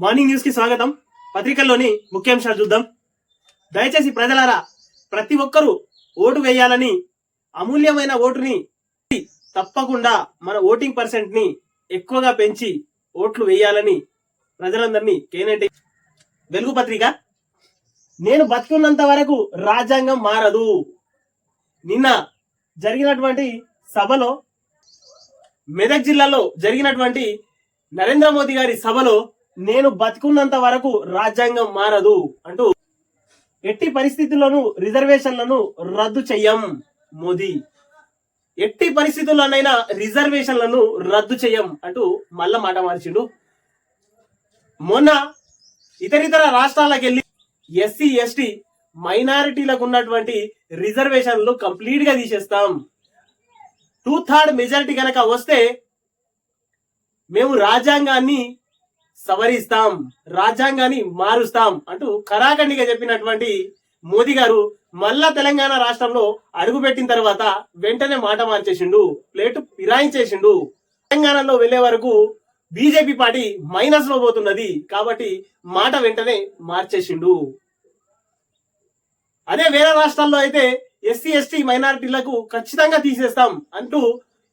Morning news కి స్వాగతం. పత్రికల్లోని ముఖ్యాంశాలు చూద్దాం. దయచేసి ప్రజలారా, ప్రతి ఒక్కరూ ఓటు వేయాలని, అమూల్యమైన ఓటుని తప్పకుండా మన ఓటింగ్ పర్సెంట్ ని ఎక్కువగా పెంచి ఓట్లు వేయాలని ప్రజలందరినీ కేనేటి వెలుగు పత్రిక. నేను బతుకున్నంత వరకు రాజ్యాంగం మారదు. నిన్న జరిగినటువంటి సభలో, మెదక్ జిల్లాలో జరిగినటువంటి నరేంద్ర మోదీ గారి సభలో నేను బతుకున్నంత వరకు రాజ్యాంగం మారదు అంటూ ఎట్టి పరిస్థితుల్లోనూ రిజర్వేషన్లను రద్దు చెయ్యం మోదీ. ఎట్టి పరిస్థితుల్లోనైనా రిజర్వేషన్లను రద్దు చెయ్యం అంటూ మళ్ళా మాట మార్చిండు. మొన్న ఇతరితర రాష్ట్రాలకు వెళ్ళి ఎస్సీ ఎస్టీ మైనారిటీలకు ఉన్నటువంటి రిజర్వేషన్లు కంప్లీట్ గా తీసేస్తాం, 2/3 మెజారిటీ కనుక వస్తే మేము రాజ్యాంగాన్ని సవరిస్తాం, రాజ్యాంగాన్ని మారుస్తాం అంటూ ఖరాఖండిగా చెప్పినటువంటి మోదీ గారు మళ్ళా తెలంగాణ రాష్ట్రంలో అడుగుపెట్టిన తర్వాత వెంటనే మాట మార్చేసిండు, ప్లేటు ఫిరాయించేసిండు. తెలంగాణలో వెళ్లే వరకు బీజేపీ పార్టీ మైనస్ లో పోతున్నది కాబట్టి మాట వెంటనే మార్చేసిండు. అదే వేరే రాష్ట్రాల్లో అయితే ఎస్సీ ఎస్టీ మైనారిటీలకు ఖచ్చితంగా తీసేస్తాం అంటూ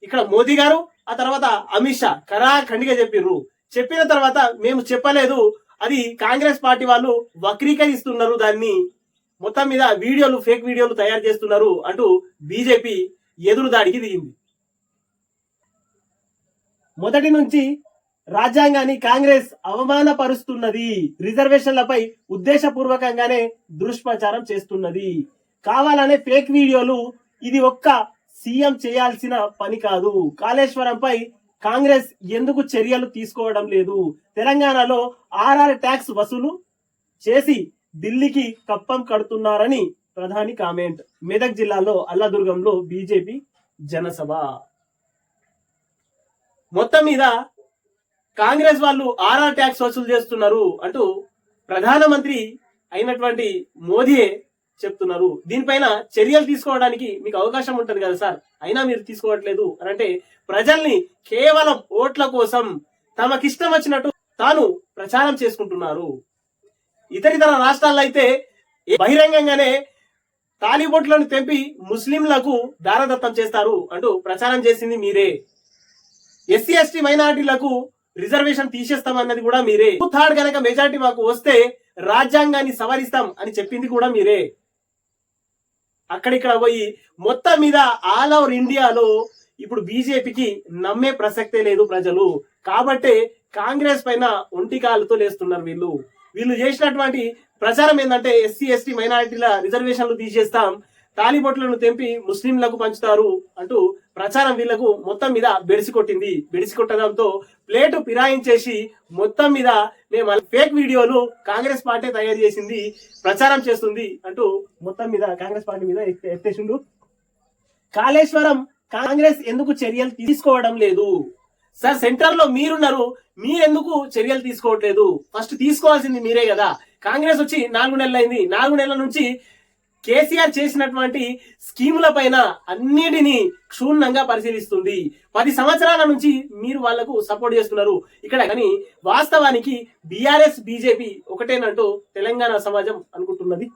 ఇక్కడ మోదీ గారు, ఆ తర్వాత అమిత్ షా ఖరాఖండిగా చెప్పిన తర్వాత మేము చెప్పలేదు, అది కాంగ్రెస్ పార్టీ వాళ్ళు వక్రీకరిస్తున్నారు, దాన్ని మొత్తం మీద వీడియోలు, ఫేక్ వీడియోలు తయారు చేస్తున్నారు అంటూ బీజేపీ ఎదురు దాడికి దిగింది. మొదటి నుంచి రాజ్యాంగాన్ని కాంగ్రెస్ అవమానపరుస్తున్నది, రిజర్వేషన్లపై ఉద్దేశపూర్వకంగానే దుష్ప్రచారం చేస్తున్నది, కావాలనే ఫేక్ వీడియోలు. ఇది ఒక్క సీఎం చేయాల్సిన పని కాదు. కాళేశ్వరంపై కాంగ్రెస్ ఎందుకు చర్యలు తీసుకోవడం లేదు? తెలంగాణలో ఆర్ఆర్ ట్యాక్స్ వసూలు చేసి ఢిల్లీకి కప్పం కడుతున్నారని ప్రధాని కామెంట్. మెదక్ జిల్లాలో అల్లదుర్గంలో బీజేపీ జనసభ. మొత్తం మీద కాంగ్రెస్ వాళ్ళు ఆర్ఆర్ ట్యాక్స్ వసూలు చేస్తున్నారు అంటూ ప్రధానమంత్రి అయినటువంటి మోదీయే చెప్తున్నారు. దీనిపైన చర్యలు తీసుకోవడానికి మీకు అవకాశం ఉంటుంది కదా సార్, అయినా మీరు తీసుకోవట్లేదు అని అంటే ప్రజల్ని కేవలం ఓట్ల కోసం తమకిష్టం వచ్చినట్టు తాను ప్రచారం చేసుకుంటున్నారు. ఇతరితర రాష్ట్రాల్లో అయితే బహిరంగంగానే తాలిబొట్లను తెంపి ముస్లింలకు దారదత్తం చేస్తారు అంటూ ప్రచారం చేసింది మీరే. ఎస్సీ ఎస్టీ మైనారిటీలకు రిజర్వేషన్ తీసేస్తామన్నది కూడా మీరే. 2/3 కనుక మెజారిటీ మాకు వస్తే రాజ్యాంగాన్ని సవరిస్తాం అని చెప్పింది కూడా మీరే. అక్కడిక్కడ పోయి మొత్తం మీద ఆల్ ఓవర్ ఇండియాలో ఇప్పుడు బీజేపీకి నమ్మే ప్రసక్తే లేదు ప్రజలు. కాబట్టే కాంగ్రెస్ పైన ఒంటికాలతో లేస్తున్నారు వీళ్ళు చేసినటువంటి ప్రచారం ఏంటంటే ఎస్సీ ఎస్టీ మైనారిటీల రిజర్వేషన్లు తీసేస్తాం, తాలిబొట్లను తెంపి ముస్లింలకు పంచుతారు అంటూ ప్రచారం వీళ్లకు మొత్తం మీద బెడిసికొట్టడంతో ప్లేటు ఫిరాయించేసి మొత్తం మీద మేము ఫేక్ వీడియోలు కాంగ్రెస్ పార్టీ తయారు చేసింది, ప్రచారం చేస్తుంది అంటూ మొత్తం మీద కాంగ్రెస్ పార్టీ మీద ఎత్తేసిండు. కాళేశ్వరం కాంగ్రెస్ ఎందుకు చర్యలు తీసుకోవడం లేదు? సార్, సెంటర్ లో మీరున్నారు, మీరెందుకు చర్యలు తీసుకోవట్లేదు? ఫస్ట్ తీసుకోవాల్సింది మీరే కదా. కాంగ్రెస్ వచ్చి 4 నెలలు అయింది. 4 నెలల నుంచి కేసీఆర్ చేసినటువంటి స్కీముల పైన అన్నిటినీ క్షుణ్ణంగా పరిశీలిస్తుంది. 10 సంవత్సరాల నుంచి మీరు వాళ్లకు సపోర్ట్ చేస్తున్నారు ఇక్కడ. కానీ వాస్తవానికి బీఆర్ఎస్ బీజేపీ ఒకటేనంటూ తెలంగాణ సమాజం అనుకుంటున్నది.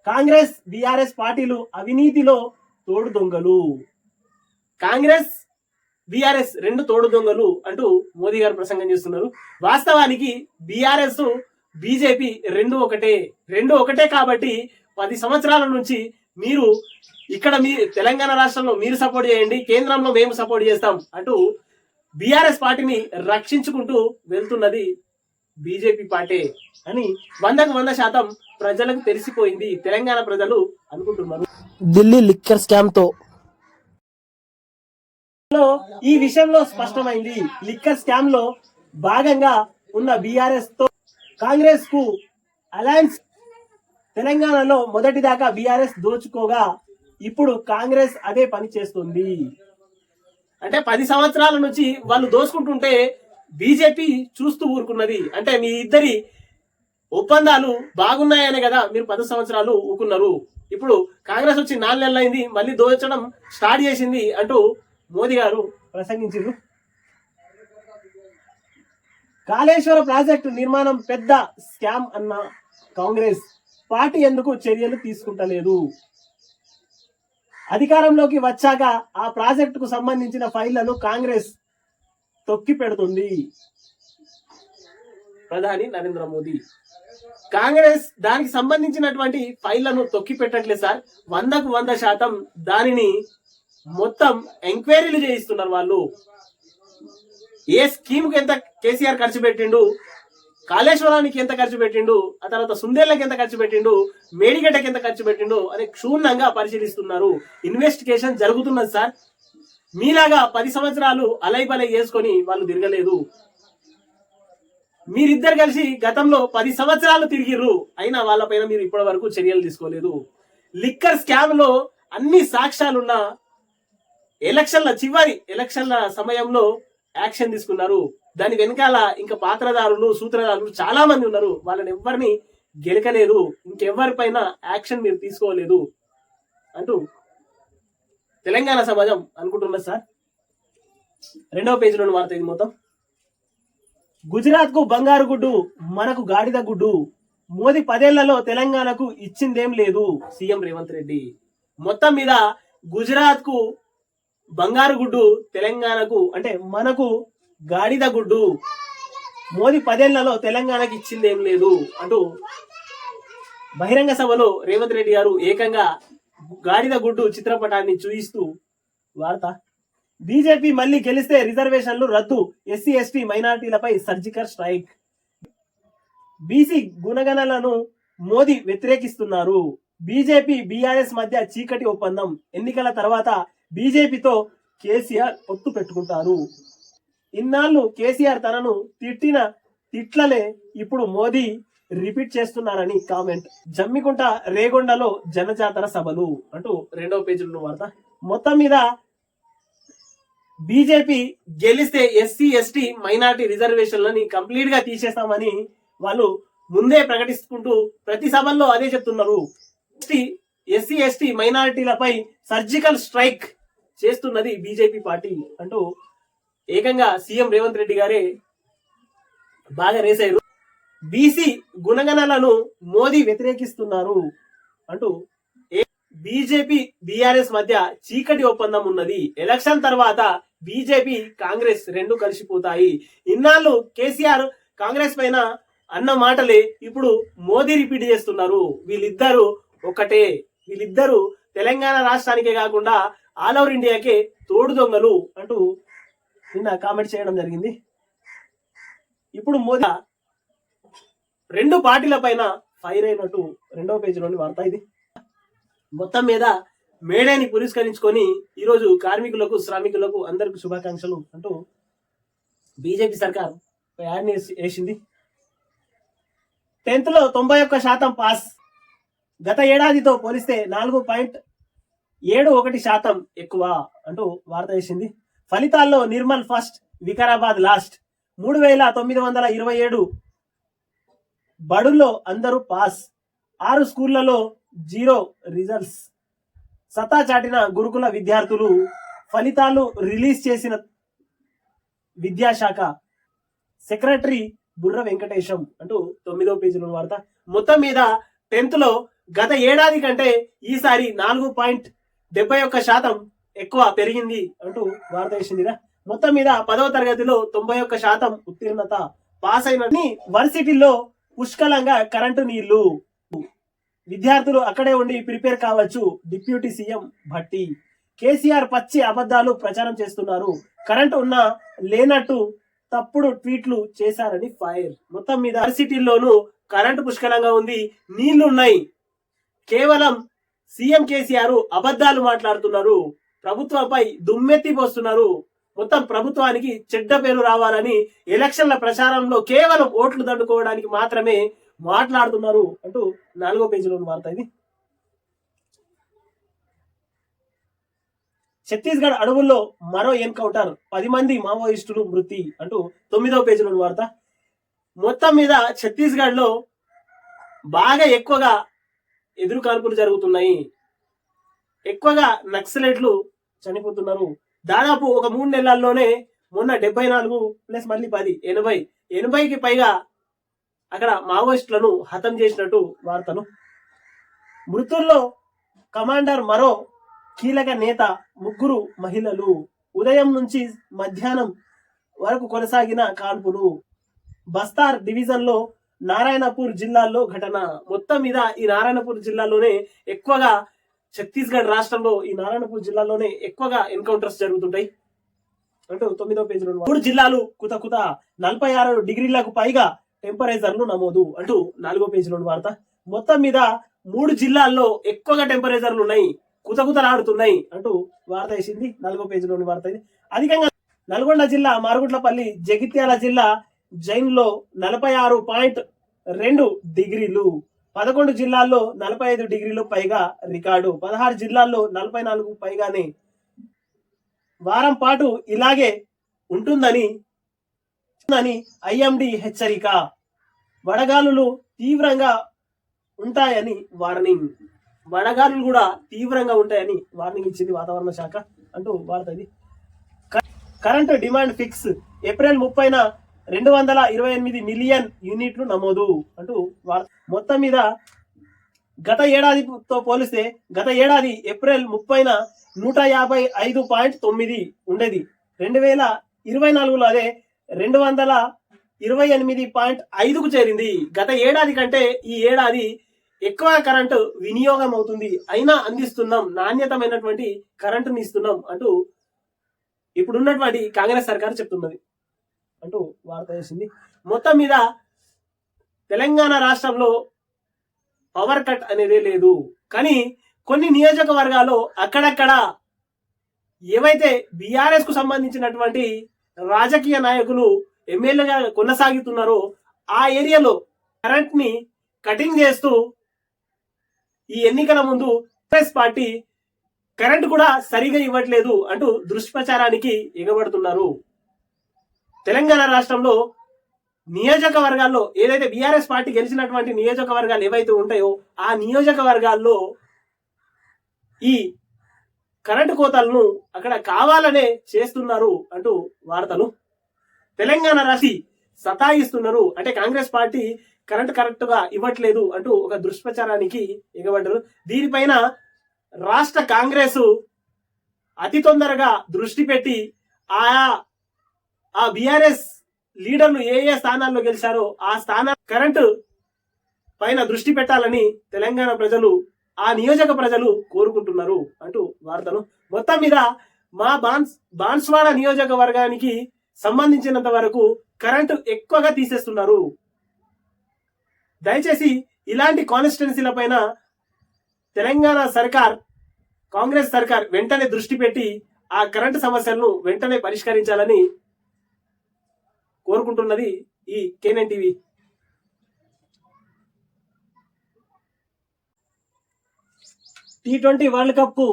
కాంగ్రెస్ బీఆర్ఎస్ పార్టీలు అవినీతిలో తోడు దొంగలు, కాంగ్రెస్ బీఆర్ఎస్ 2 తోడు దొంగలు అంటూ మోదీ గారు ప్రసంగం చేస్తున్నారు. వాస్తవానికి బీఆర్ఎస్ బీజేపీ 2 ఒకటే కాబట్టి 10 సంవత్సరాల నుంచి మీరు ఇక్కడ మీ తెలంగాణ రాష్ట్రంలో మీరు సపోర్ట్ చేయండి, కేంద్రంలో మేము సపోర్ట్ చేస్తాం అంటూ బీఆర్ఎస్ పార్టీని రక్షించుకుంటూ వెళ్తున్నది బీజేపీ పార్టీ అని 100% ప్రజలకు తెలిసిపోయింది, తెలంగాణ ప్రజలు అనుకుంటున్నారు. ఢిల్లీ లిక్కర్ స్కామ్ తో ఈ విషయంలో స్పష్టమైంది. లిక్కర్ స్కామ్ లో భాగంగా ఉన్న బీఆర్ఎస్ తో కాంగ్రెస్ కు అలయన్స్. తెలంగాణలో మొదటిదాకా బీఆర్ఎస్ దోచుకోగా ఇప్పుడు కాంగ్రెస్ అదే పని చేస్తుంది. అంటే 10 సంవత్సరాల నుంచి వాళ్ళు దోచుకుంటుంటే బీజేపీ చూస్తూ ఊరుకున్నది. అంటే మీ ఇద్దరి ఒప్పందాలు బాగున్నాయనే కదా మీరు 10 సంవత్సరాలు ఊరుకున్నారు. ఇప్పుడు కాంగ్రెస్ వచ్చి 4 నెలలు అయింది, మళ్ళీ దోచడం స్టార్ట్ చేసింది అంటూ మోదీ గారు ప్రసంగించారు. కాళేశ్వర ప్రాజెక్టు నిర్మాణం పెద్ద స్కామ్ అన్న కాంగ్రెస్ పార్టీ ఎందుకు చర్యలు తీసుకుంటలేదు? అధికారంలోకి వచ్చాక ఆ ప్రాజెక్టుకు సంబంధించిన ఫైళ్లను కాంగ్రెస్ తొక్కి పెడుతుంది. ప్రధాని నరేంద్ర మోదీ కాంగ్రెస్ దానికి సంబంధించినటువంటి ఫైళ్లను తొక్కి పెట్టట్లేదు సార్. 100% దానిని మొత్తం ఎంక్వైరీలు చేయిస్తున్నారు వాళ్ళు. ఏ స్కీమ్ కు ఎంత కేసీఆర్ ఖర్చు పెట్టిండు, కాళేశ్వరానికి ఎంత ఖర్చు పెట్టిండు, ఆ తర్వాత సుందేళ్లకు ఎంత ఖర్చు పెట్టిండు, మేడిగడ్డకి ఎంత ఖర్చు పెట్టిండు అని క్షుణ్ణంగా పరిశీలిస్తున్నారు. ఇన్వెస్టిగేషన్ జరుగుతున్నది సార్. మీలాగా 10 సంవత్సరాలు అలైబలై చేసుకొని వాళ్ళు తిరగలేదు. మీరిద్దరు కలిసి గతంలో 10 సంవత్సరాలు తిరిగిర్రు, అయినా వాళ్ళపైన మీరు ఇప్పటి వరకు చర్యలు తీసుకోలేదు. లిక్కర్ స్కామ్ లో అన్ని సాక్ష్యాలున్న చివరి ఎలక్షన్ల సమయంలో యాక్షన్ తీసుకున్నారు. దాని వెనకాల ఇంకా పాత్రదారులు సూత్రధారులు చాలా మంది ఉన్నారు. వాళ్ళని ఎవరిని గెలకలేదు, ఇంకెవరిపైన యాక్షన్ మీరు తీసుకోలేదు అంటూ తెలంగాణ సమాజం అనుకుంటున్నారు సార్. 2వ పేజీలోని వార్త ఇది మొత్తం. గుజరాత్ కు బంగారు గుడ్డు, మనకు గాడిద గుడ్డు. మోదీ 10 ఏళ్లలో తెలంగాణకు ఇచ్చిందేం లేదు, సీఎం రేవంత్ రెడ్డి. మొత్తం మీద గుజరాత్ కు బంగారు గుడ్డు, తెలంగాణకు అంటే మనకు గాడిద గుడ్డు. మోదీ 10 ఏళ్లలో తెలంగాణకు ఇచ్చిందేం లేదు అంటూ బహిరంగ సభలో రేవంత్ రెడ్డి గారు ఏకంగా గాడిద గుడ్డు చిత్రపటాన్ని చూయిస్తూ వార్త. బీజేపీ మళ్లీ గెలిస్తే రిజర్వేషన్లు రద్దు, ఎస్సీ ఎస్టీ మైనారిటీలపై సర్జికల్ స్ట్రైక్. బీసీ గుణగణలను మోదీ వ్యతిరేకిస్తున్నారు. బీజేపీ బీఆర్ఎస్ మధ్య చీకటి ఒప్పందం. ఎన్నికల తర్వాత బీజేపీతో కేసీఆర్ పొత్తు పెట్టుకుంటారు. ఇన్నాళ్ళు కేసీఆర్ తనను తిట్టిన తిట్లలే ఇప్పుడు మోదీ రిపీట్ చేస్తున్నారని కామెంట్. జమ్మికుంట రేగొండలో జనజాతర సభలు అంటూ 2వ పేజీలో వార్త. మొత్తం మీద బీజేపీ గెలిస్తే ఎస్సీ ఎస్టీ మైనారిటీ రిజర్వేషన్లని కంప్లీట్ గా తీసేస్తామని వాళ్ళు ముందే ప్రకటిస్తుంటూ ప్రతి సభల్లో అదే చెప్తున్నారు. ఎస్సీ ఎస్టీ మైనారిటీలపై సర్జికల్ స్ట్రైక్ చేస్తున్నది బీజేపీ పార్టీ అంటూ ఏకంగా సీఎం రేవంత్ రెడ్డి గారే బాగా రేసారు. బీసీ గుణగణాలను మోదీ వ్యతిరేకిస్తున్నారు అంటూ బీజేపీ బీఆర్ఎస్ మధ్య చీకటి ఒప్పందం ఉన్నది. ఎలక్షన్ తర్వాత బీజేపీ కాంగ్రెస్ రెండు కలిసిపోతాయి. ఇన్నాళ్ళు కేసీఆర్ కాంగ్రెస్ పైన అన్న మాటలే ఇప్పుడు మోదీ రిపీట్ చేస్తున్నారు. వీళ్ళిద్దరు ఒకటే. వీళ్ళిద్దరు తెలంగాణ రాష్ట్రానికే కాకుండా ఆల్ ఓవర్ ఇండియాకే తోడు దొంగలు అంటూ నిన్న కామెంట్ చేయడం జరిగింది. ఇప్పుడు మోదీ రెండు పార్టీల పైన ఫైర్ అయినట్టు 2వ పేజీలోని వార్త ఇది. మొత్తం మీద మేడేని పురస్కరించుకొని ఈరోజు కార్మికులకు శ్రామికులకు అందరికి శుభాకాంక్షలు అంటూ బీజేపీ సర్కార్ యాడ్ వేసింది. 10th లో 91% పాస్. గత ఏడాదితో పోలిస్తే 4.71% ఎక్కువ అంటూ వార్త వేసింది. ఫలితాల్లో నిర్మల్ ఫస్ట్, వికారాబాద్ లాస్ట్. 3927 బడుల్లో అందరూ పాస్. 6 స్కూళ్లలో 0 రిజల్ట్స్. సత్తా చాటిన గురుకుల విద్యార్థులు. ఫలితాలు రిలీజ్ చేసిన విద్యాశాఖ సెక్రటరీ బుర్ర వెంకటేశం అంటూ 9వ పేజీలో వార్త. మొత్తం మీద 10th లో గత ఏడాది కంటే ఈసారి 4.71% ఎక్కువ పెరిగింది అంటూ వార్త వేసిందిగా. మొత్తం మీద 10వ తరగతిలో 91% ఉత్తీర్ణత. పాస్ అయిన వర్సిటీల్లో పుష్కలంగా కరెంటు నీళ్లు. విద్యార్థులు అక్కడే ఉండి ప్రిపేర్ కావచ్చు. Deputy CM Bhatti. కేసీఆర్ పచ్చి అబద్ధాలు ప్రచారం చేస్తున్నారు. కరెంటు ఉన్నా లేనట్టు తప్పుడు ట్వీట్లు చేశారని ఫైర్. మొత్తం మీద వర్సిటీల్లోనూ కరెంటు పుష్కలంగా ఉంది, నీళ్లున్నాయి. కేవలం సీఎం కేసీఆర్ అబద్ధాలు మాట్లాడుతున్నారు. ప్రభుత్వంపై దుమ్మెత్తి పోస్తున్నారు. మొత్తం ప్రభుత్వానికి చెడ్డ పేరు రావాలని ఎలక్షన్ల ప్రచారంలో కేవలం ఓట్లు దండుకోవడానికి మాత్రమే మాట్లాడుతున్నారు అంటూ 4వ పేజీలో వార్త ఇది. ఛత్తీస్గఢ్ అడవుల్లో మరో ఎన్కౌంటర్. 10 మంది మావోయిస్టులు మృతి అంటూ 9వ పేజీలో వార్త. మొత్తం మీద ఛత్తీస్గఢ్ లో బాగా ఎక్కువగా ఎదురు కాల్పులు జరుగుతున్నాయి. ఎక్కువగా నక్సలైట్లు చనిపోతున్నారు. దాదాపు ఒక 3 నెలల్లోనే మొన్న 74 ప్లస్ మళ్ళీ 10 80 80కి పైగా అక్కడ మావోయిస్టులను హతం చేసినట్టు వార్తలు. మృతుల్లో కమాండర్ మరో కీలక నేత, 3 మహిళలు. ఉదయం నుంచి మధ్యాహ్నం వరకు కొనసాగిన కాల్పులు. బస్తార్ డివిజన్ లో నారాయణపూర్ జిల్లాలో ఘటన. మొత్తం మీద ఈ నారాయణపూర్ జిల్లాలోనే ఎక్కువగా, ఛత్తీస్గఢ్ రాష్ట్రంలో ఈ నారాయణపూర్ జిల్లాలోనే ఎక్కువగా ఎన్కౌంటర్స్ జరుగుతుంటాయి అంటూ 9వ పేజీలో 3 జిల్లాలు కుతకుత 46 డిగ్రీలకు పైగా టెంపరేచర్లు నమోదు అంటూ 4వ పేజీలోని వార్త. మొత్తం మీద 3 జిల్లాల్లో ఎక్కువగా టెంపరేచర్లు ఉన్నాయి, కుతకుతలాడుతున్నాయి అంటూ వార్త వేసింది 4వ పేజీలోని వార్త. ఇది అధికంగా నల్గొండ జిల్లా మారుగుట్లపల్లి, జగిత్యాల జిల్లా జైన్లో 46.2 డిగ్రీలు, 11 జిల్లాల్లో 45 డిగ్రీలు పైగా రికార్డు, 16 జిల్లాల్లో 44 పైగానే. వారం పాటు ఇలాగే ఉంటుందని ఐఎండి హెచ్చరిక. వడగాలులు తీవ్రంగా ఉంటాయని వార్నింగ్. వడగాలులు కూడా తీవ్రంగా ఉంటాయని వార్నింగ్ ఇచ్చింది వాతావరణ శాఖ అంటూ వార్త. ఇది కరెంటు డిమాండ్ ఫిక్స్. ఏప్రిల్ 30న 228 మిలియన్ యూనిట్లు నమోదు అంటూ వార్త. మొత్తం మీద గత ఏడాదితో పోలిస్తే గత ఏడాది ఏప్రిల్ 30న 155.9 ఉండేది. 2024లో అదే 228.5కు చేరింది. గత ఏడాది కంటే ఈ ఏడాది ఎక్కువ కరెంటు వినియోగం అవుతుంది, అయినా అందిస్తున్నాం, నాణ్యతమైనటువంటి కరెంటుని ఇస్తున్నాం అంటూ ఇప్పుడున్నటువంటి కాంగ్రెస్ సర్కారు చెప్తున్నది అంటూ వార్త చేసింది. మొత్తం మీద తెలంగాణ రాష్ట్రంలో పవర్ కట్ అనేది లేదు, కానీ కొన్ని నియోజకవర్గాల్లో అక్కడక్కడ ఏవైతే బీఆర్ఎస్ కు సంబంధించినటువంటి రాజకీయ నాయకులు ఎమ్మెల్యేగా కొనసాగుతున్నారో ఆ ఏరియాలో కరెంట్ ని కటింగ్ చేస్తూ ఈ ఎన్నికల ముందు కాంగ్రెస్ పార్టీ కరెంట్ కూడా సరిగా ఇవ్వట్లేదు అంటూ దుష్ప్రచారానికి ఎగబడుతున్నారు. తెలంగాణ రాష్ట్రంలో నియోజకవర్గాల్లో ఏదైతే బీఆర్ఎస్ పార్టీ గెలిచినటువంటి నియోజకవర్గాలు ఏవైతే ఉంటాయో ఆ నియోజకవర్గాల్లో ఈ కరెంటు కోతలను అక్కడ కావాలనే చేస్తున్నారు అంటూ వార్తలు. తెలంగాణ రాష్ట్ర సతాయిస్తున్నారు అంటే కాంగ్రెస్ పార్టీ కరెంట్ కరెక్ట్ గా ఇవ్వట్లేదు అంటూ ఒక దుష్ప్రచారానికి ఎగబడ్డారు. దీనిపైన రాష్ట్ర కాంగ్రెస్ అతి తొందరగా దృష్టి పెట్టి ఆ బీఆర్ఎస్ లీడర్లు ఏ ఏ స్థానాల్లో గెలిచారో ఆ స్థానాల కరెంటు పైన దృష్టి పెట్టాలని తెలంగాణ ప్రజలు, ఆ నియోజక ప్రజలు కోరుకుంటున్నారు అంటూ వార్తలు. మొత్తం మీద మా బాన్స్వాడ నియోజకవర్గానికి సంబంధించినంత వరకు కరెంటు ఎక్కువగా తీసేస్తున్నారు. దయచేసి ఇలాంటి కాన్స్టిట్యున్సీల పైన తెలంగాణ సర్కార్, కాంగ్రెస్ సర్కార్ వెంటనే దృష్టి పెట్టి ఆ కరెంటు సమస్యలను వెంటనే పరిష్కరించాలని కోరుకుంటున్నది ఈ KNN TV. T20 world cup కు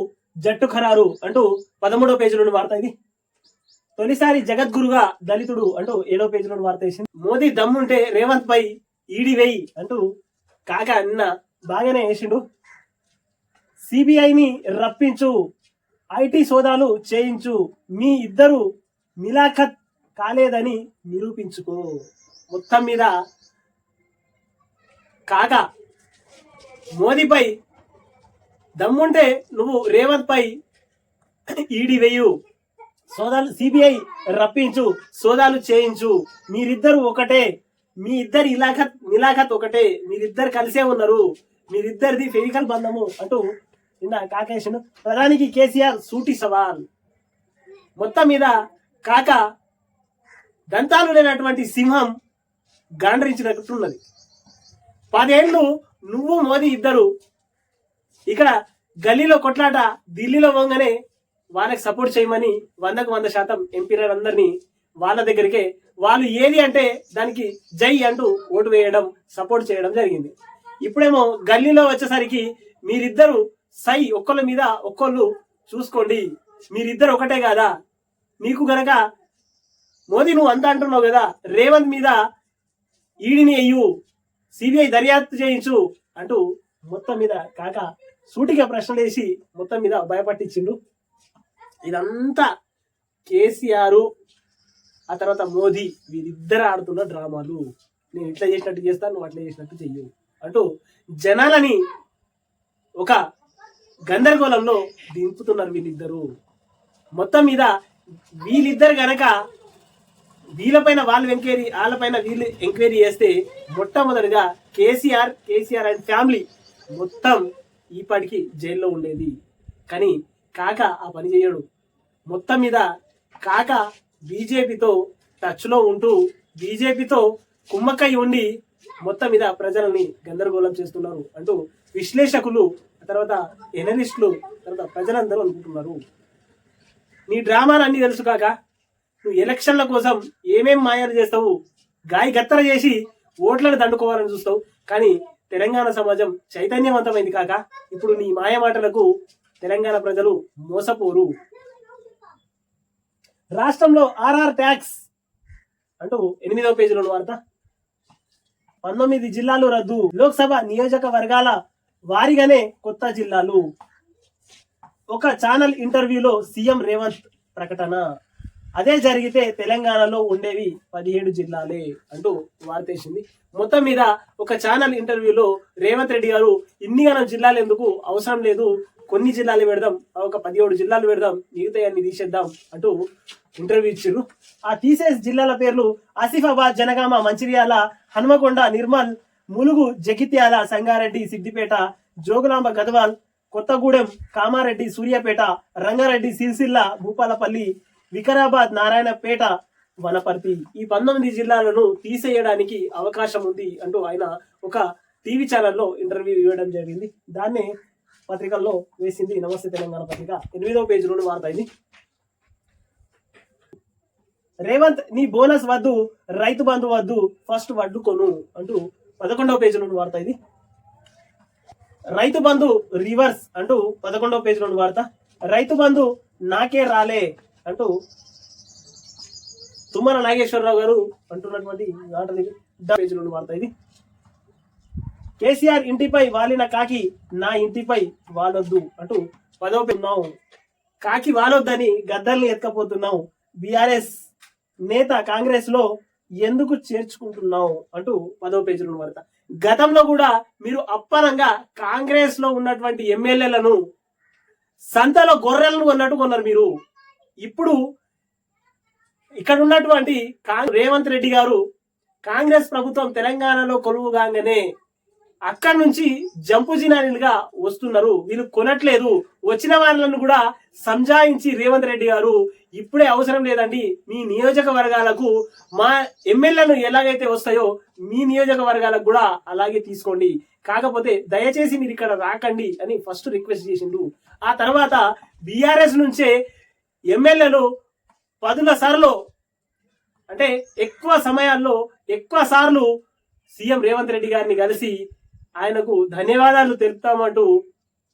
జట్టు ఖరారు అంటూ 13వ పేజీలోని వార్త. ఇది తొలిసారి జగద్గురుగా దళితుడు అంటూ 7వ పేజీలోని వార్త వేసింది. మోదీ దమ్ముంటే రేవంత్ పై ఈడీ వేయి అంటూ కాక నిన్న బాగానే వేసిండు. సిబిఐని రప్పించు, ఐటీ సోదాలు చేయించు, మీ ఇద్దరు మిలాఖత్ కాలేదని నిరూపించుకో. మొత్తం మీద కాక మోదీపై దమ్ముంటే నువ్వు రేవంత్ పై ఈడీ వేయు, సోదాలు సిబిఐ రప్పించు, సోదాలు చేయించు, మీరిద్దరు ఒకటే, మీ ఇద్దరు మిలాఖత్ ఒకటే, మీరిద్దరు కలిసే ఉన్నారు, మీరిద్దరిది ఫెవికల్ బంధము అంటూ నిన్న కాకేషన్. ప్రధానికి కేసీఆర్ సూటి సవాల్. మొత్తం మీద కాక దంతాలు లేనటువంటి సింహం గాండ్రించినట్టున్నది. 10 ఏళ్ళు నువ్వు మోదీ ఇద్దరు ఇక్కడ గల్లీలో కొట్లాట, ఢిల్లీలో పోగానే వాళ్ళకి సపోర్ట్ చేయమని 100కు 100% ఎంపీలందరినీ వాళ్ళ దగ్గరికే, వాళ్ళు ఏది అంటే దానికి జై అంటూ ఓటు వేయడం, సపోర్ట్ చేయడం జరిగింది. ఇప్పుడేమో గల్లీలో వచ్చేసరికి మీరిద్దరు సై, ఒక్కళ్ళ మీద ఒక్కళ్ళు చూసుకోండి, మీరిద్దరు ఒకటే కాదా, నీకు గనక మోదీ నువ్వు అంతా అంటున్నావు కదా, రేవంత్ మీద ఈడీని అయ్యు, సిబిఐ దర్యాప్తు చేయించు అంటూ మొత్తం మీద కాక సూటిగా ప్రశ్నలు వేసి మొత్తం మీద భయపట్టించిండు. ఇదంతా కేసీఆర్ ఆ తర్వాత మోదీ, వీరిద్దరు ఆడుతున్న డ్రామాలు. నేను ఇట్లా చేసినట్టు చేస్తాను, నువ్వు అట్లా చేసినట్టు చెయ్యు అంటూ జనాలని ఒక గందరగోళంలో దింపుతున్నారు వీళ్ళిద్దరు. మొత్తం మీద వీళ్ళిద్దరు గనక వీళ్ళపైన వాళ్ళపైన వీళ్ళు ఎంక్వైరీ చేస్తే మొట్టమొదటిగా కేసీఆర్ అండ్ ఫ్యామిలీ మొత్తం ఈపాటికి జైల్లో ఉండేది. కానీ కాక ఆ పని చేయడు. మొత్తం మీద కాక బీజేపీతో టచ్లో ఉంటూ బీజేపీతో కుమ్మక్కై ఉండి మొత్తం మీద ప్రజలని గందరగోళం చేస్తున్నారు అంటూ విశ్లేషకులు, తర్వాత ఎనలిస్టులు, తర్వాత ప్రజలందరూ అనుకుంటున్నారు. నీ డ్రామాలు అన్నీ తెలుసు కాక నువ్వు ఎలక్షన్ల కోసం ఏమేం మాయాలు చేస్తావు, గాయ గత్తర చేసి ఓట్లను దండుకోవాలని చూస్తావు. కానీ తెలంగాణ సమాజం చైతన్యవంతమైంది కాక ఇప్పుడు నీ మాయ మాటలకు తెలంగాణ ప్రజలు మోసపోరు. రాష్ట్రంలో ఆర్ఆర్ ట్యాక్స్ అంటూ 8వ పేజీలోని వార్త. 19 జిల్లాలు రద్దు, లోక్సభ నియోజకవర్గాల వారిగానే కొత్త జిల్లాలు. ఒక ఛానల్ ఇంటర్వ్యూలో సీఎం రేవంత్ ప్రకటన. అదే జరిగితే తెలంగాణలో ఉండేవి 17 జిల్లాలే అంటూ వార్తేసింది. మొత్తం మీద ఒక ఛానల్ ఇంటర్వ్యూలో రేవంత్ రెడ్డి గారు ఇన్నిగానం జిల్లాలు ఎందుకు, అవసరం లేదు, కొన్ని జిల్లాలు పెడదాం, ఒక 17 జిల్లాలు పెడదాం, మిగతా అన్ని తీసేద్దాం అంటూ ఇంటర్వ్యూ ఇచ్చారు. ఆ తీసేసి జిల్లాల పేర్లు ఆసిఫాబాద్, జనగామ, మంచిర్యాల, హనుమకొండ, నిర్మల్, ములుగు, జగిత్యాల, సంగారెడ్డి, సిద్దిపేట, జోగులాంబ, గద్వాల్, కొత్తగూడెం, కామారెడ్డి, సూర్యాపేట, రంగారెడ్డి, సిరిసిల్ల, భూపాలపల్లి, వికారాబాద్, నారాయణపేట, వనపర్తి. ఈ 19 జిల్లాలను తీసేయడానికి అవకాశం ఉంది అంటూ ఆయన ఒక టీవీ ఛానల్లో ఇంటర్వ్యూ ఇవ్వడం జరిగింది. దాన్ని పత్రికల్లో వేసింది నమస్తే తెలంగాణ పత్రిక. 8వ పేజీలోని వార్త ఇది. రేవంత్ నీ బోనస్ వద్దు, రైతు బంధు వద్దు, ఫస్ట్ వడ్డు కొను అంటూ 11వ పేజీలోని వార్త ఇది. రైతు బంధు రివర్స్ అంటూ 11వ పేజీలోని వార్త. రైతు బంధు నాకే రాలే అంటూ తుమ్మల నాగేశ్వరరావు గారు అంటున్నటువంటి పేజీలోని వార్త ఇది. కేసీఆర్ ఇంటిపై వాలిన కాకి నా ఇంటిపై వాలొద్దు అంటూ 10వ పేజీలో కాకి వాలొద్దని గద్దల్ని ఎత్తుకపోతున్నావు, బీఆర్ఎస్ నేత కాంగ్రెస్ లో ఎందుకు చేర్చుకుంటున్నావు అంటూ 10వ పేజీలో వార్త. గతంలో కూడా మీరు అప్పనంగా కాంగ్రెస్ లో ఉన్నటువంటి ఎమ్మెల్యేలను సంతలో గొర్రెలను కొన్నట్టు కొన్నారు మీరు. ఇప్పుడు ఇక్కడ ఉన్నటువంటి రేవంత్ రెడ్డి గారు కాంగ్రెస్ ప్రభుత్వం తెలంగాణలో కొలువుగానే అక్కడి నుంచి జంపు జినానీలుగా వస్తున్నారు. వీళ్ళు కొనట్లేదు. వచ్చిన వాళ్ళను కూడా సంజాయించి రేవంత్ రెడ్డి గారు ఇప్పుడే అవసరం లేదండి, మీ నియోజకవర్గాలకు మా ఎమ్మెల్యేలు ఎలాగైతే వస్తాయో మీ నియోజకవర్గాలకు కూడా అలాగే తీసుకోండి, కాకపోతే దయచేసి మీరు ఇక్కడ రాకండి అని ఫస్ట్ రిక్వెస్ట్ చేసిండు. ఆ తర్వాత బీఆర్ఎస్ నుంచే ఎమ్మెల్యేలు 10 సార్లు అంటే ఎక్కువ సమయాల్లో ఎక్కువ సార్లు సీఎం రేవంత్ రెడ్డి గారిని కలిసి ఆయనకు ధన్యవాదాలు తెలుపుతామంటూ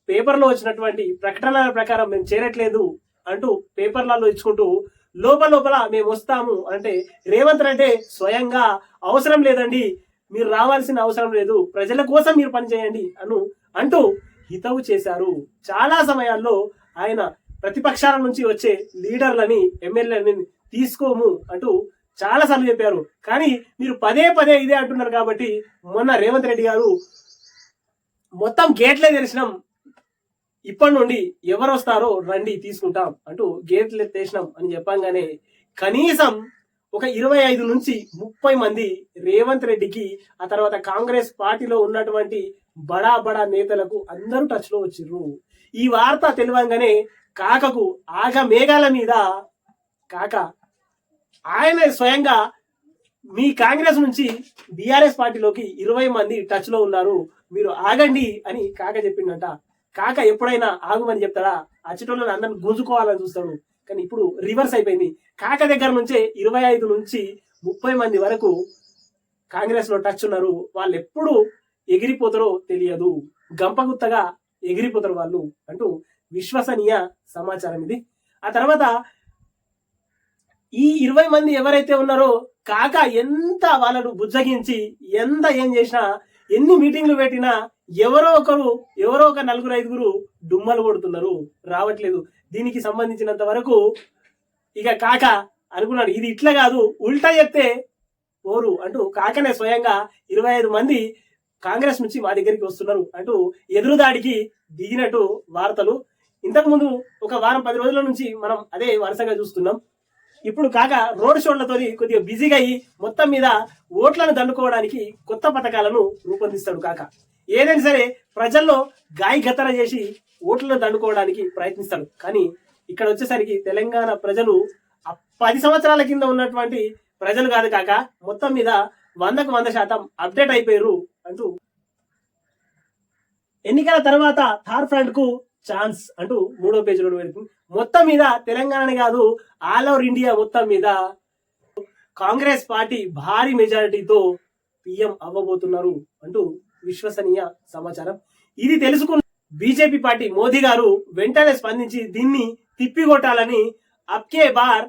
పేపర్లో వచ్చినటువంటి ప్రకటనల ప్రకారం మేము చేరట్లేదు అంటూ పేపర్లలో ఇచ్చుకుంటూ లోపల మేము వస్తాము అంటే రేవంత్ రెడ్డి స్వయంగా అవసరం లేదండి, మీరు రావాల్సిన అవసరం లేదు, ప్రజల కోసం మీరు పనిచేయండి అంటూ హితవు చేశారు. చాలా సమయాల్లో ఆయన ప్రతిపక్షాల నుంచి వచ్చే లీడర్లని ఎమ్మెల్యేలని తీసుకోము అంటూ చాలా సార్లు చెప్పారు. కానీ మీరు పదే ఇదే అంటున్నారు కాబట్టి మొన్న రేవంత్ రెడ్డి గారు మొత్తం గేట్లే తెరిచినాం, ఇప్పటి నుండి ఎవరు వస్తారో రండి తీసుకుంటాం అంటూ గేట్లు తెరిచినాం అని చెప్పంగానే కనీసం ఒక 25 నుంచి 30 మంది రేవంత్ రెడ్డికి ఆ తర్వాత కాంగ్రెస్ పార్టీలో ఉన్నటువంటి బడా నేతలకు అందరూ టచ్ లో వచ్చిర్రు. ఈ వార్త తెలియంగానే కాకకు ఆగ మేఘాల మీద కాక ఆయన స్వయంగా మీ కాంగ్రెస్ నుంచి బీఆర్ఎస్ పార్టీలోకి 20 మంది టచ్ లో ఉన్నారు, మీరు ఆగండి అని కాక చెప్పిండట. కాక ఎప్పుడైనా ఆగుమని చెప్తాడా? అచ్చటోళ్ళని అందరిని గుంజుకోవాలని చూస్తాడు. కానీ ఇప్పుడు రివర్స్ అయిపోయింది. కాక దగ్గర నుంచే 25 నుంచి 30 మంది వరకు కాంగ్రెస్ లో టచ్ ఉన్నారు. వాళ్ళు ఎప్పుడు ఎగిరిపోతారో తెలియదు, గంపగుత్తగా ఎగిరిపోతారు వాళ్ళు అంటూ విశ్వసనీయ సమాచారం ఇది. ఆ తర్వాత ఈ 20 మంది ఎవరైతే ఉన్నారో కాక ఎంత వాళ్ళను బుజ్జగించి ఎంత ఏం చేసినా ఎన్ని మీటింగ్లు పెట్టినా ఎవరో ఒక 4-5 డుమ్మలు కొడుతున్నారు, రావట్లేదు. దీనికి సంబంధించినంత వరకు ఇక కాక అనుకున్నాడు. ఇది ఇట్లా కాదు, ఉల్టా చెప్తే ఓరు అంటూ కాకనే స్వయంగా 25 మంది కాంగ్రెస్ నుంచి మా దగ్గరికి వస్తున్నారు అంటూ ఎదురుదాడికి దిగినట్టు వార్తలు. ఇంతకు ముందు ఒక వారం 10 రోజుల నుంచి మనం అదే వరుసగా చూస్తున్నాం. ఇప్పుడు కాక రోడ్ షోలతో కొద్దిగా బిజీగా అయ్యి మొత్తం మీద ఓట్లను దండుకోవడానికి కొత్త పథకాలను రూపొందిస్తాడు కాక. ఏదైనా సరే ప్రజల్లో గాయగత్తర చేసి ఓట్లను దండుకోవడానికి ప్రయత్నిస్తాడు. కానీ ఇక్కడ వచ్చేసరికి తెలంగాణ ప్రజలు 10 సంవత్సరాల కింద ఉన్నటువంటి ప్రజలు కాదు కాక, మొత్తం మీద 100% అప్డేట్ అయిపోయారు అంటూ ఎన్నికల తర్వాత థార్ ఫ్రంట్ కు ఛాన్స్ అంటూ 3వ పేజీలో వెళ్తుంది. మొత్తం మీద తెలంగాణ కాదు, ఆల్ ఓవర్ ఇండియా మొత్తం మీద కాంగ్రెస్ పార్టీ భారీ మెజారిటీతో పిఎం అవ్వబోతున్నారు అంటూ విశ్వసనీయ సమాచారం. ఇది తెలుసుకున్న బీజేపీ పార్టీ మోదీ గారు వెంటనే స్పందించి దీన్ని తిప్పికొట్టాలని అబ్కే బార్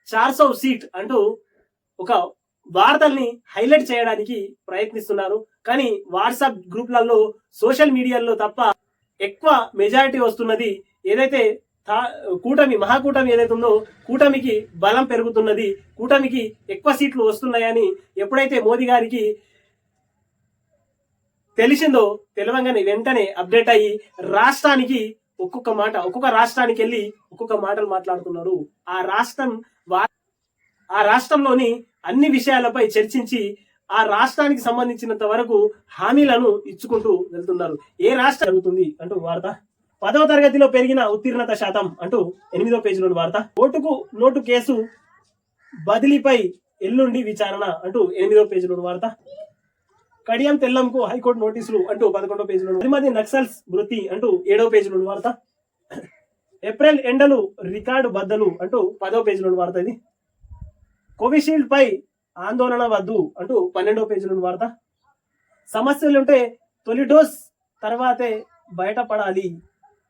400 సీట్ అంటూ ఒక వార్తల్ని హైలైట్ చేయడానికి ప్రయత్నిస్తున్నారు. కానీ వాట్సాప్ గ్రూప్లలో, సోషల్ మీడియాలో తప్ప ఎక్కువ మెజారిటీ వస్తున్నది ఏదైతే కూటమి, మహాకూటమి ఏదైతే ఉందో కూటమికి బలం పెరుగుతున్నది, కూటమికి ఎక్కువ సీట్లు వస్తున్నాయని ఎప్పుడైతే మోదీ గారికి తెలిసిందో తెలియంగానే వెంటనే అప్డేట్ అయ్యి రాష్ట్రానికి ఒక్కొక్క రాష్ట్రానికి వెళ్ళి ఒక్కొక్క మాటలు మాట్లాడుతున్నారు. ఆ రాష్ట్రంలోని అన్ని విషయాలపై చర్చించి ఆ రాష్ట్రానికి సంబంధించినంత వరకు హామీలను ఇచ్చుకుంటూ వెళ్తున్నారు. ఏ రాష్ట్రం జరుగుతుంది అంటూ వార్త. 10వ తరగతిలో పెరిగిన ఉత్తీర్ణత శాతం అంటూ 8వ పేజీలోని వార్త. ఓటుకు నోటు కేసు బదిలీపై ఎల్లుండి విచారణ అంటూ 8వ పేజీలోని వార్త. కడియం తెల్లంకు హైకోర్టు నోటీసులు అంటూ 11వ పేజీలో. 10 మంది నక్సల్స్ మృతి అంటూ 7వ పేజీలోని వార్త. ఏప్రిల్ ఎండలు రికార్డు బద్దలు అంటూ 10వ పేజీలోని వార్త. ఇది కోవిషీల్డ్ పై ఆందోళన వద్దు అంటూ 12వ పేజీలోని వార్త. సమస్యలుంటే తొలి డోస్ తర్వాతే బయటపడాలి,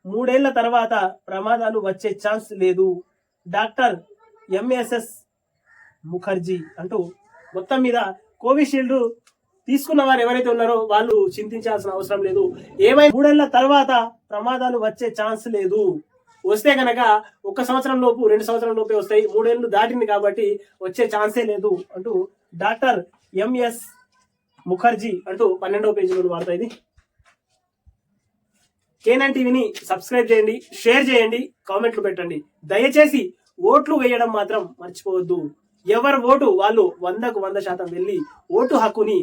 3 ఏళ్ల తర్వాత ప్రమాదాలు వచ్చే ఛాన్స్ లేదు, డాక్టర్ ఎంఎస్ఎస్ ముఖర్జీ అంటూ మొత్తం మీద కోవిషీల్డ్ తీసుకున్న వారు ఎవరైతే ఉన్నారో వాళ్ళు చింతించాల్సిన అవసరం లేదు. ఏమైనా 3 ఏళ్ల తర్వాత ప్రమాదాలు వచ్చే ఛాన్స్ లేదు, వస్తే కనుక 1 సంవత్సరం లోపు 2 సంవత్సరం లోపే వస్తాయి, 3 ఏళ్ళు దాటింది కాబట్టి వచ్చే ఛాన్సే లేదు అంటూ డాక్టర్ ఎంఎస్ ముఖర్జీ అంటూ 12వ పేజీలో వార్త. ఇది K9 టీవీని సబ్స్క్రైబ్ చేయండి, షేర్ చేయండి, కామెంట్లు పెట్టండి. దయచేసి ఓట్లు వేయడం మాత్రం మర్చిపోవద్దు. ఎవరి ఓటు వాళ్ళు 100కు 100% వెళ్ళి ఓటు హక్కుని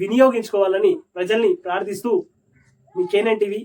వినియోగించుకోవాలని ప్రజల్ని ప్రార్థిస్తూ మీ K9 టీవీ.